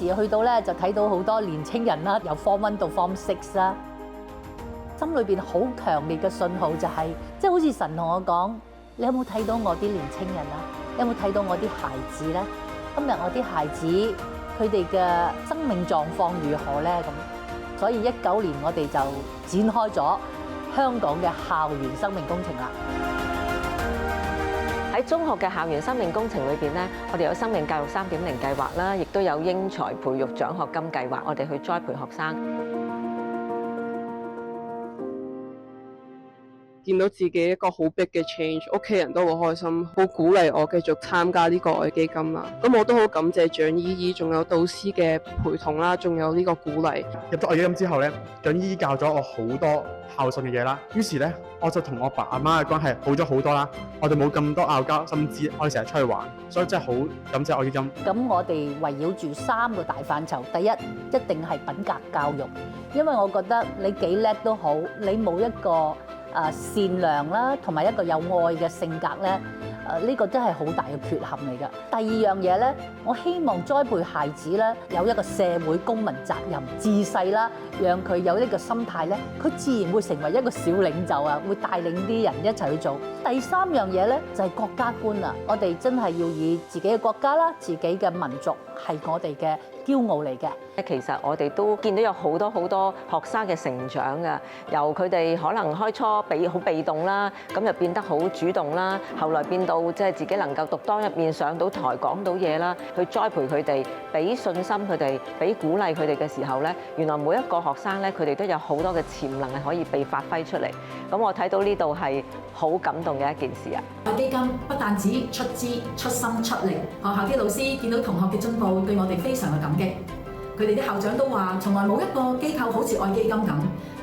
時去到咧就睇到好多年青人啦，由 Form 1到 Form 6啦，心裏邊好強烈嘅信號就係，即係好似神同我講：你有冇睇到我啲年青人啊？有冇睇到我啲孩子咧？今日我啲孩子佢哋嘅生命狀況如何咧？咁，所以19年我哋就展開咗香港嘅校園生命工程啦。喺中學嘅校園生命工程裏邊咧，我哋有生命教育3.0計劃啦，亦都有英才培育獎學金計劃，我哋去栽培學生。見到自己一個好 big 嘅 change，屋企人都好開心，好鼓勵我繼續參加呢個愛基金啦。咁我都好感謝蔣姨姨，仲有導師嘅陪同啦，仲有呢個鼓勵。入咗愛基金之後咧，蔣姨姨教咗我好多孝順嘅嘢啦。於是咧，我就同我爸阿媽嘅關係好咗好多啦。我哋冇咁多拗交，甚至我哋成日出去玩，所以真係好感謝愛基金。咁我哋圍繞住3個大範疇，第一一定係品格教育，因為我覺得你幾叻都好，你冇一個善良啦，同埋一個有愛嘅性格咧，呢個真係好大嘅缺陷嚟㗎。第二樣嘢咧，我希望栽培孩子咧有一個社會公民責任，自細啦，讓佢有呢個心態咧，佢自然會成為一個小領袖啊，會帶領啲人一齊去做。第3樣嘢咧就係國家觀啦，我哋真係要以自己嘅國家啦、自己嘅民族係我哋嘅驕傲嚟嘅。其實我哋都見到有好多學生嘅成長㗎，由佢哋可能開初好被動啦，咁就變得好主動啦，後來變到即係自己能夠獨當一面上到台講到嘢啦，去栽培佢哋，俾信心佢哋，俾鼓勵佢哋嘅時候咧，原來每一個學生咧，佢哋都有好多嘅潛能係可以被發揮出嚟。咁我睇到呢度係好感動嘅一件事啊！愛基金不但止出資、出心、出力，學校啲老師見到同學嘅進步，對我哋非常嘅感激。佢哋啲校長都話，從來冇一個機構好似愛基金咁，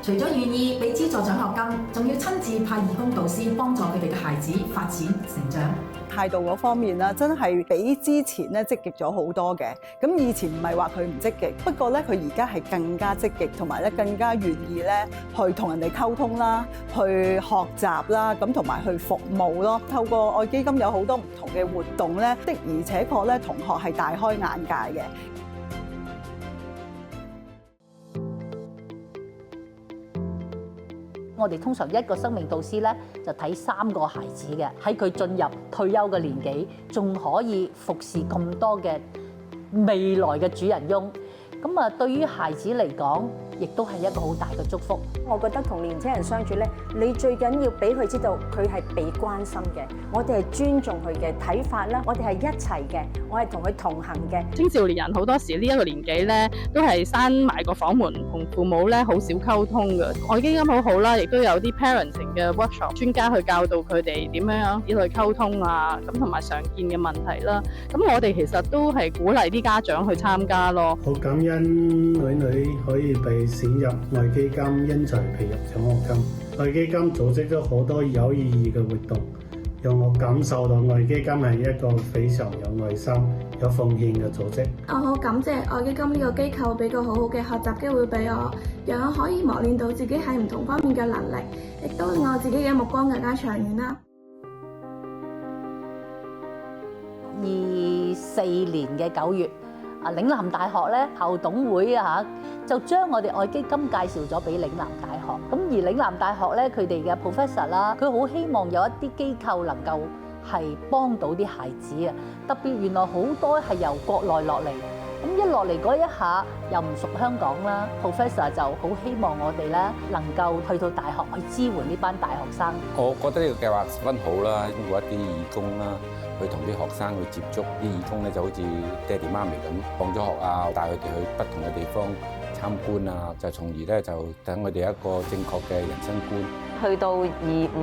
除咗願意俾資助獎學金，仲要親自派義工導師幫助佢哋嘅孩子發展成長。態度嗰方面啦，真係比之前咧積極咗好多嘅。咁以前唔係話佢唔積極，不過咧佢而家係更加積極，同埋咧更加願意咧去同人哋溝通啦，去學習啦，咁同埋去服務咯。透過愛基金有好多唔同嘅活動咧，的而且確咧同學係大開眼界嘅。我哋通常一個生命導師咧就睇3個孩子嘅，喺佢進入退休嘅年紀，仲可以服侍咁多嘅未來嘅主人翁。咁啊，對於孩子嚟講，亦都係一個好大嘅祝福。我覺得同年青人相處咧，你最緊要俾佢知道佢係被關心嘅，我哋係尊重佢嘅睇法啦，我哋係一齊嘅，我係同佢同行嘅。青少年人好多時呢一個年紀咧，都係閂埋個房門，同父母咧好少溝通嘅。愛基金好好啦，亦都有啲 parenting 嘅 workshop 專家去教導佢哋點樣以類溝通啊，咁同埋常見嘅問題啦。咁我哋其實都係鼓勵啲家長去參加咯。好感恩女女可以被選入愛基金因材培育獎學金。愛基金組織咗好多有意義嘅活動，讓我感受到愛基金係一個非常有愛心、有奉獻嘅組織。我好感謝愛基金呢個機構俾個好好嘅學習機會俾我，讓我可以磨練到自己喺唔同方面嘅能力，亦都令我自己嘅目光更加長遠啦。24年嘅9月，嶺南大學咧校董會就將我哋愛基金介紹咗俾嶺南大學。咁而嶺南大學咧，佢哋嘅 professor 啦，佢好希望有一啲機構能夠係幫到啲孩子啊。特別原來好多係由國內落嚟，咁一落嚟嗰一下又唔熟香港啦。professor 就好希望我哋咧能夠去到大學去支援呢班大學生。我覺得呢個計劃十分好啦，通過一啲義工啦，去同啲學生去接觸，啲義工咧就好似爹哋媽咪咁，放咗學啊，帶佢哋去不同嘅地方參觀啊，就從而咧就等佢哋一個正確嘅人生觀。去到25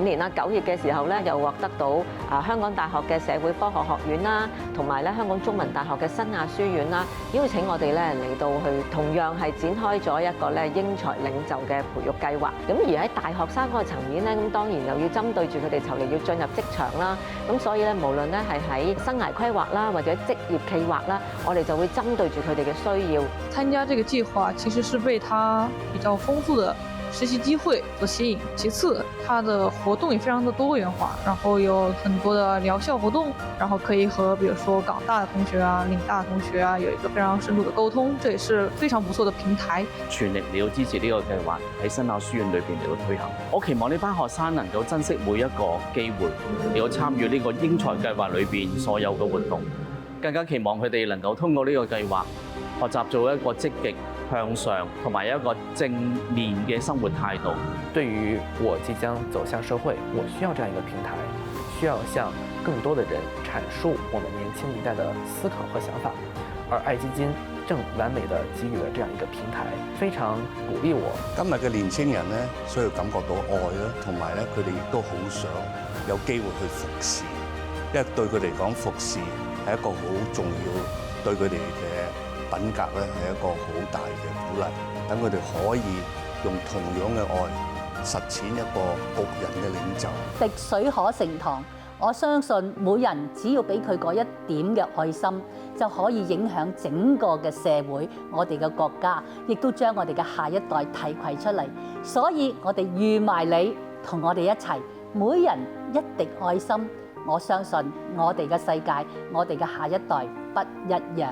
年啦9月嘅時候咧，又獲得到香港大學嘅社會科學學院啦，同埋咧香港中文大學嘅新亞書院啦，邀請我哋咧嚟到去同樣係展開咗一個咧英才領袖嘅培育計劃。咁而喺大學生嗰個層面咧，咁當然又要針對住佢哋就嚟要進入職場啦。咁所以咧，無論咧係喺生涯規劃啦，或者職業企劃啦，我哋就會針對住佢哋嘅需要。參加這個計劃其實是為他比較豐富的实习机会所吸引，其次它的活动也非常的多元化，然后有很多的疗效活動，然後可以和比如說港大的同學啊、嶺大的同學啊有一個非常深度的溝通，這也是非常不錯的平台。全力嚟到支持呢個計劃喺新亞書院裏邊嚟到推行。我期望呢班學生能夠珍惜每一個機會嚟到參與呢個英才計劃裏邊所有嘅活動，更加期望佢哋能夠通過呢個計劃學習做一個積極向上同埋一個正面嘅生活態度。對於我即將走向社會，我需要這樣一個平台，需要向更多的人闡述我們年輕一代的思考和想法，而愛基金正完美地給予了這樣一個平台，非常鼓勵我。今日嘅年輕人咧，需要感覺到愛啦，同埋咧佢哋亦都好想有機會去服侍，因為對佢哋講服侍係一個好重要，對佢哋嘅品格咧係一個好大嘅鼓勵，等佢哋可以用同樣嘅愛實踐一個僕人嘅領袖。滴水可成塘，我相信每人只要俾佢嗰一點嘅愛心，就可以影響整個嘅社會，我哋嘅國家，亦都將我哋嘅下一代提攜出嚟。所以我哋預埋你同我哋一齊，每人一滴愛心，我相信我哋嘅世界，我哋嘅下一代不一樣。